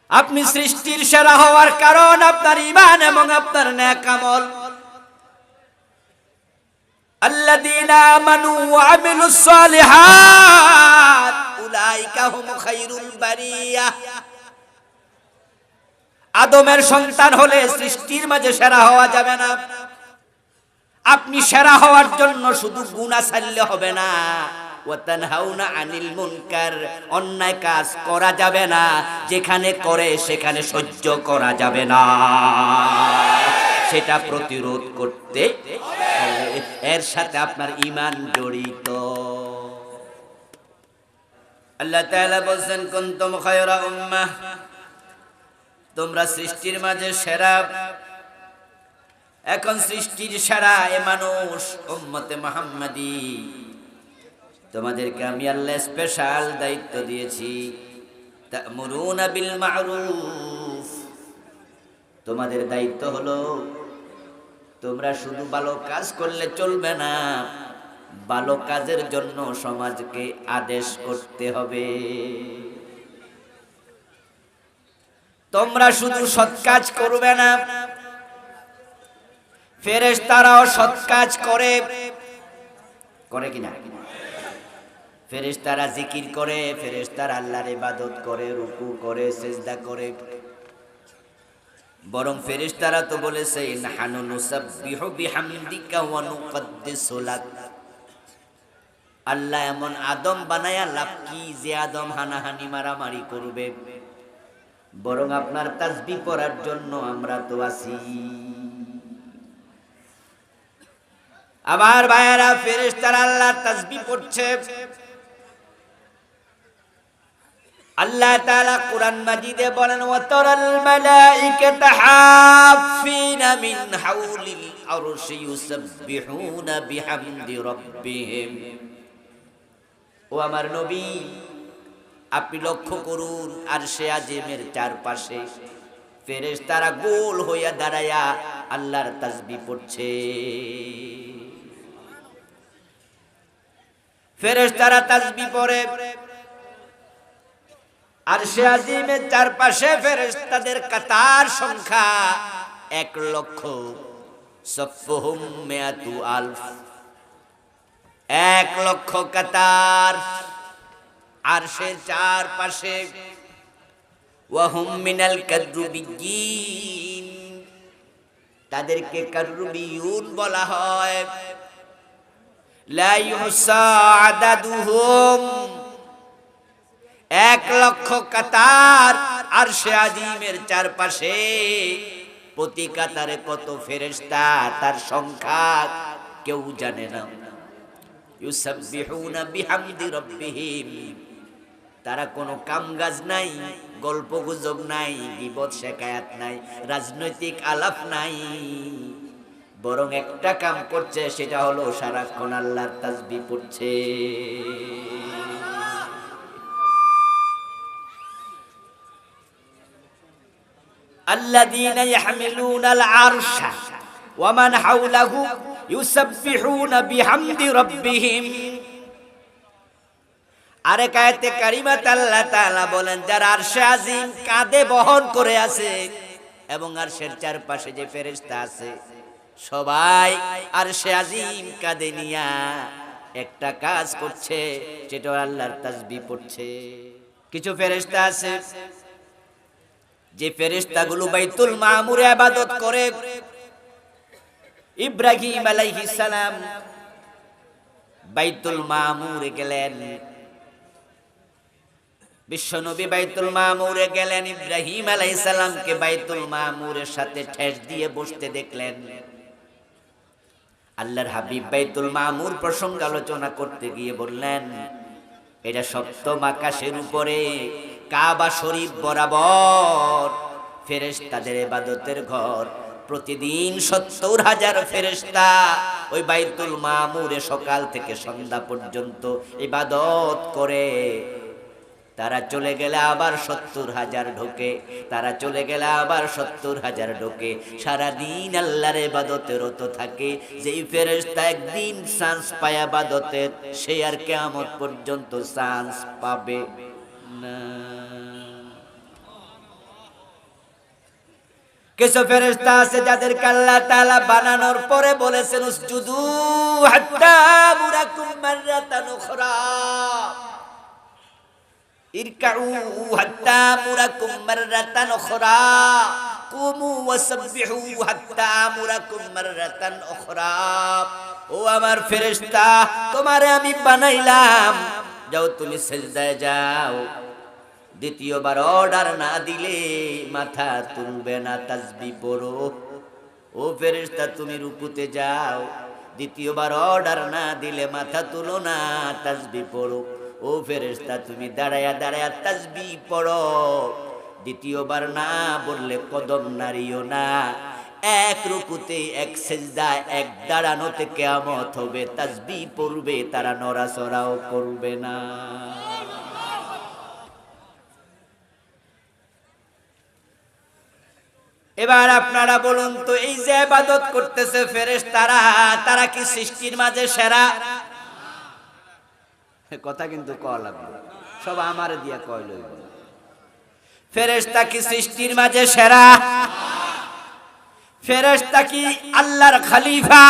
আপনি সৃষ্টির সেরা হওয়ার কারণ আপনার ঈমান এবং আপনার নেক আমল। আল্লাযীনা আমানু ওয়া আমিলুস সালিহাত উলাইকা হুম খায়রুল বারিয়া। আদমের সন্তান হলে সৃষ্টির মাঝে সেরা হওয়া যাবে না। আপনি সেরা হওয়ার জন্য শুধু গুনাহ ছাড়লে হবে না, ওয়া তানহাউনা আনিল মুনকার, অন্যায় কাজ করা যাবে না, যেখানে করে সেখানে সহ্য করা যাবে না, সেটা প্রতিরোধ করতে হবে। এর সাথে আপনার ঈমান জড়িত। আল্লাহ তাআলা বলেন কুনতুম খায়রা উম্মাহ, তোমরা সৃষ্টির মাঝে সেরা। এখন সৃষ্টির সেরা এ মানুষ উম্মতে মুহাম্মাদি, তোমাদেরকে আমি আল্লাহ স্পেশাল দায়িত্ব দিয়েছি। তা'মুরুনা বিল মা'রুফ, তোমাদের দায়িত্ব হলো তোমরা শুধু ভালো কাজ করলে চলবে না, ভালো কাজের জন্য সমাজকে আদেশ করতে হবে। তোমরা শুধু সৎ কাজ করবে না, ফেরেশতারাও সৎ কাজ করে কিনা? ফেরেশতারা জিকির করে, ফেরেশতারা আল্লাহর ইবাদত করে, রুকু করে, সিজদা করে। বরং ফেরেশতারা তো বলেছে নাহানু নুসাব্বিহু বিহামদিকা ওয়া নুকদ্দিসু লাক। আল্লাহ এমন আদম বানায়া লাভ কি যে আদম হানাহানি মারামারি করবে, বরং আপনার তাসবিহ পড়ার জন্য আমরা তো আছি। আমার ভাইয়েরা, ফেরেশতারা আল্লাহর তাসবিহ পড়ছে। আল্লাহ তাআলা কুরআন মাজিদে বলেন ওয়া তারাল মালাইকাতা হাফিনা মিন হাউলিল আরশি ইউসাব্বিহুনা বিহামদি রাব্বিহিম। ও আমার নবী, আপনি লক্ষ্য করুন আরশে আজিমের চারপাশে ফেরেশতারা গোল হইয়া দাঁড়ায়া আল্লাহর তাসবিহ পড়ছে। ফেরেশতারা তাসবিহ পড়ে, আরশে আজিমের চারপাশে ফেরেশতাদের কাতার সংখ্যা 1,00,000। সফহুম মিয়াতু আলফ, 1,00,000 কাতার আরশের চারপাশে। ওয়াহুম মিনাল কাররুবিয়িন, তাদেরকে কাররুবিয়ুন বলা হয়। লা ইউহসা আদাদুহুম, 1,00,000 কাতার আরশে আজিমের চারপাশে। প্রতি কাতারে কত ফেরেশতা তার সংখ্যা কেউ জানে না। ইউসাব্বিহুনা বিহামদি রাব্বিহিম, তারা কোনো কামকাজ নাই, গল্প গুজব নাই, গীবত শেখায়াত নাই, রাজনৈতিক আলাপ নাই, বরং একটা কাম করছে, সেটা হলো সারাক্ষণ আল্লাহর তাসবিহ পড়ছে। আল্লাযীনা ইয়াহমিলুনাল আরশা ওয়া মান হাওলাহু ইউসাব্বিহুনা বিহামদি রাব্বিহিম। আরেক আয়াতে কারিমাত আল্লাহ তাআলা বলেন, যারা আরশে আজিম কাঁধে বহন করে আছে এবং আরশের চারপাশে যে ফেরেশতা আছে সবাই আরশে আজিম কাঁধে নিয়া একটা কাজ করছে, সেটা আল্লাহর তাসবিহ পড়ছে। কিছু ফেরেশতা আছে যে ফেরেশতাগুলো বাইতুল মামুরে ইবাদত করে। ইব্রাহিম আলাইহিস সালাম বাইতুল মামুরে গেলেন, বিশ্বনবী বাইতুল মামুরে গেলেন, ইব্রাহিম আলাইহিস সালামকে বাইতুল মামুরের সাথে ঠেস দিয়ে বসতে দেখলেন। আল্লাহর হাবিব বাইতুল মামুর প্রসঙ্গ আলোচনা করতে গিয়ে বললেন, এটা সপ্তম আকাশের উপরে কাবা শরীফ বরাবর ফেরেশতাদের ইবাদতের ঘর। প্রতিদিন 70,000 ফেরেশতা ওই বাইতুল মামুরে সকাল থেকে সন্ধ্যা পর্যন্ত ইবাদত করে। তারা চলে গেলে আবার 70,000 ঢোকে, তারা চলে গেলে আবার 70,000 ঢোকে। সারাদিন আল্লাহর ইবাদতে রত থাকে। যেই ফেরেশতা একদিন চান্স পায় ইবাদতের, সে আর কিয়ামত পর্যন্ত চান্স পাবে না। কিছু ফেরেশতা আছে যাদেরকে আল্লাহ তাআলা বানানোর পরে বলেছেন উসজুদু হাত্তা মুরাকুম মাররাতান উখরা, ইরকাউ হাত্তা মুরাকুম মাররাতান উখরা, কুমু ওয়াসাব্বিহু হাত্তা মুরাকুম মাররাতান উখরা। ও আমার ফেরেশতা, তোমারে আমি বানাইলাম, যাও তুমি সিজদায় যাও। দ্বিতীয়বার অর্ডার না দিলে মাথা তুলবে না, তাসবিহ পড়ো। ও ফেরেশতা, তুমি রুকুতে যাও, দ্বিতীয়বার অর্ডার না দিলে মাথা তুলো না, তাসবিহ পড়ো। ও ফেরেশতা, তুমি দাঁড়ায়া দাঁড়ায়া তাসবিহ পড়ো, দ্বিতীয়বার না বললে কদম নাড়িও না। এক রুকুতে, এক সিজদায়, এক দাঁড়ানোতে কিয়ামত হবে, তাসবিহ পড়বে, তারা নড়াচড়াও করবে না। এবার আপনারা বলুন তো, এই যে ইবাদত করতেছে ফেরেশতারা, তারা কি সৃষ্টির মাঝে সেরা? কথা কিন্তু কল লাগবে, সব আমারে দিয়া কইল। ফেরেশতা কি সৃষ্টির মাঝে সেরা? ফেরেশতা কি আল্লাহর খলিফা?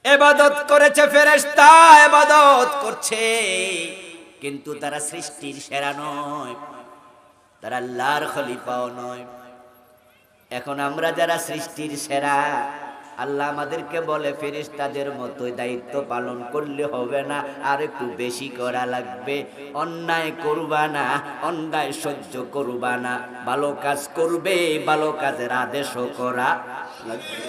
ইবাদত করেছে ফেরেশতা, ইবাদত করছে, কিন্তু তারা সৃষ্টির সেরা নয়, তারা আল্লাহর খলিফাও নয়। এখন আমরা যারা সৃষ্টির সেরা, আল্লাহ আমাদেরকে বলে ফেরেশতাদের মতোই দায়িত্ব পালন করলে হবে না, আর একটু বেশি করা লাগবে। অন্যায় করবা না, অন্যায় সহ্য করবা না, ভালো কাজ করবে, ভালো কাজের আদেশও করা লাগবে।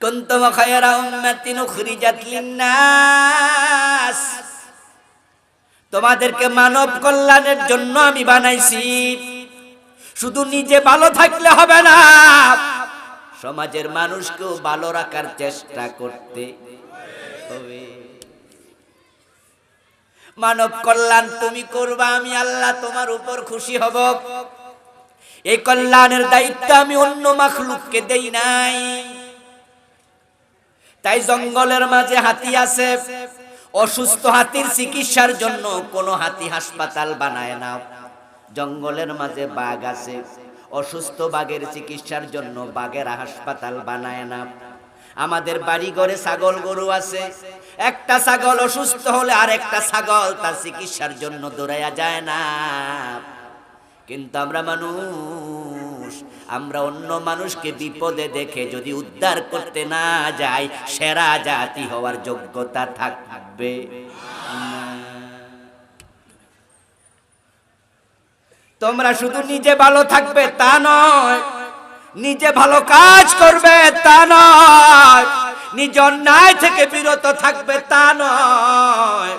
কুনতুম খায়রা উম্মাতিন উখরিজাত লিন-নাস, তোমাদেরকে মানব কল্যাণের জন্য আমি বানাইছি। শুধু নিজে ভালো থাকলে হবে না, সমাজের মানুষকেও ভালো রাখার চেষ্টা করতে হবে। মানব কল্যাণ তুমি করবা, আমি আল্লাহ তোমার উপর খুশি হব। এই কল্যাণের দায়িত্ব আমি অন্য মাখলুককে দেই নাই। তাই জঙ্গলের মাঝে হাতি আছে, অসুস্থ হাতির চিকিৎসার জন্য কোনো হাতি হাসপাতাল বানায় না। জঙ্গলের মাঝে বাঘ আছে, অসুস্থ বাঘের চিকিৎসার জন্য বাঘের হাসপাতাল বানায় না। আমাদের বাড়ি ঘরে ছাগল গরু আছে, একটা ছাগল অসুস্থ হলে আর একটা ছাগল তার চিকিৎসার জন্য দৌড়াইয়া যায় না। কিন্তু আমরা মানুষ, আমরা অন্য মানুষকে বিপদে দেখে যদি উদ্ধার করতে না যাই, সেরা জাতি হওয়ার যোগ্যতা থাকবে না। তোমরা শুধু নিজে ভালো থাকবে তা নয়, নিজে ভালো কাজ করবে তা নয়, নিজ অন্যায় থেকে বিরত থাকবে তা নয়,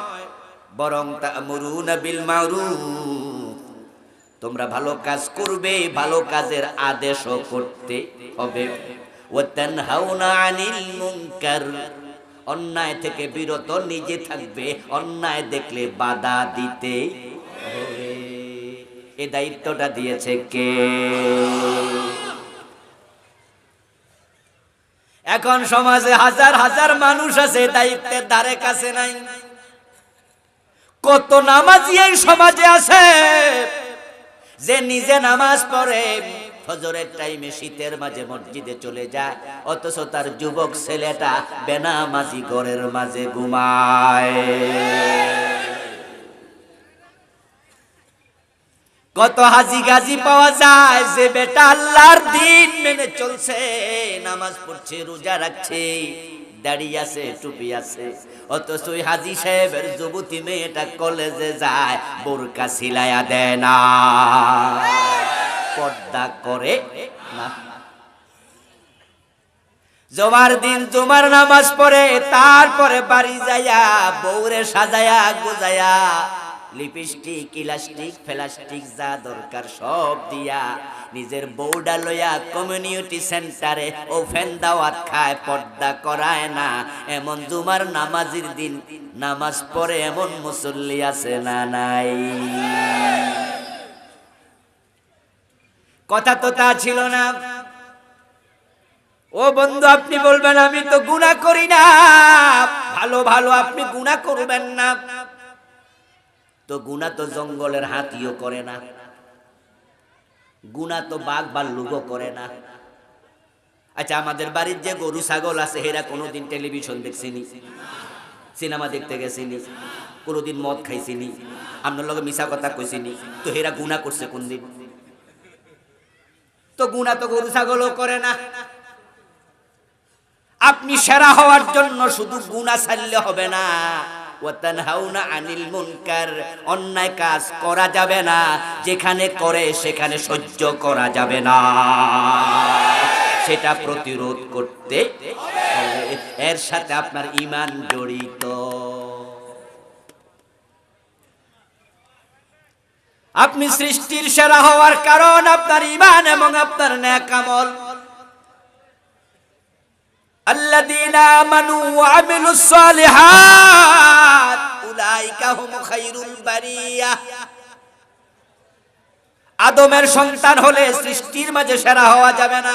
বরং তা'মুরুনা বিল মা'রুফ, তোমরা ভালো কাজ করবে, ভালো কাজের আদেশও করতে হবে। ওয়া তানহাউনা আনিল মুনকার, অন্যায় থেকে বিরত নিজে থাকবে, অন্যায় দেখলে বাধা দিতে হবে। এই দায়িত্বটা দিয়েছে কে? এখন সমাজে হাজার হাজার মানুষ আছে, দায়িত্বের ধারে কাছে নাই। কত নামাজি এই সমাজে আছে যে নিজে নামাজ পড়ে, ফজরের টাইমে শীতের মাঝে মসজিদে চলে যায়, অথচ তার যুবক ছেলেটা বেনামাজি ঘরের মাঝে ঘুমায়। কত হাজি গাজি পাওয়া যায় যে বেটা আল্লাহর দিন মেনে চলছে, নামাজ পড়ছে, রোজা রাখছে, দাড়ি আছে, টুপি আছে, অথচ ওই হাজি সাহেবের যুবতী মেয়েটা কলেজে যায়, বোরকা সিলাইয়া দেয় না, পর্দা করে না। জুমার দিন জুমার নামাজ পড়ে, তারপরে বাড়ি যাইয়া বউরে সাজায়া গোজায়া লিপস্টিক, ইলাস্টিক, ফেলাস্টিক যা দরকার সব দিয়া নিজের বউডা লইয়া কমিউনিটি সেন্টারে ওপেন দাওয়াত খায়, পর্দা করায় না। এমন জুমার নামাজের দিন নামাজ পড়ে এমন মুসল্লি আছে না নাই? কথা তো তা ছিল না। ও বন্ধু, আপনি বলবেন আমি তো গুনাহ করি না। ভালো ভালো, আপনি গুনাহ করবেন না তো গুনাহ তো জঙ্গলের হাতিও করে না। গুনাহ তো বাঘ ভাল্লুকও করে না। আচ্ছা, আমাদের বাড়ির যে গরু ছাগল আছে এরা কোনোদিন টেলিভিশন দেখছিনি, সিনেমা দেখতে গেছিনি, কোনোদিন মদ খাইছিনি, আপনার লগে মিছা কথা কইছিনি, তো এরা গুনাহ করছে কোন দিন? তো গুনাহ তো গরু ছাগলও করে না। আপনি সেরা হওয়ার জন্য শুধু গুনাহ ছাড়লে হবে না, ওয়া তানহাউনা আনিল মুনকার, অন্যায় কাজ করা যাবে না, যেখানে করে সেখানে সহ্য করা যাবে না, সেটা প্রতিরোধ করতে হবে। এর সাথে আপনার ঈমান জড়িত। আপনি সৃষ্টির সেরা হওয়ার কারণ আপনার ঈমান এবং আপনার নেক আমল। আল্লাযীনা আমানু ওয়া আমিলুস সালিহাত উলাইকা হুম খায়রুল বারিয়া। আদমের সন্তান হলে সৃষ্টির মাঝে সেরা হওয়া যাবে না।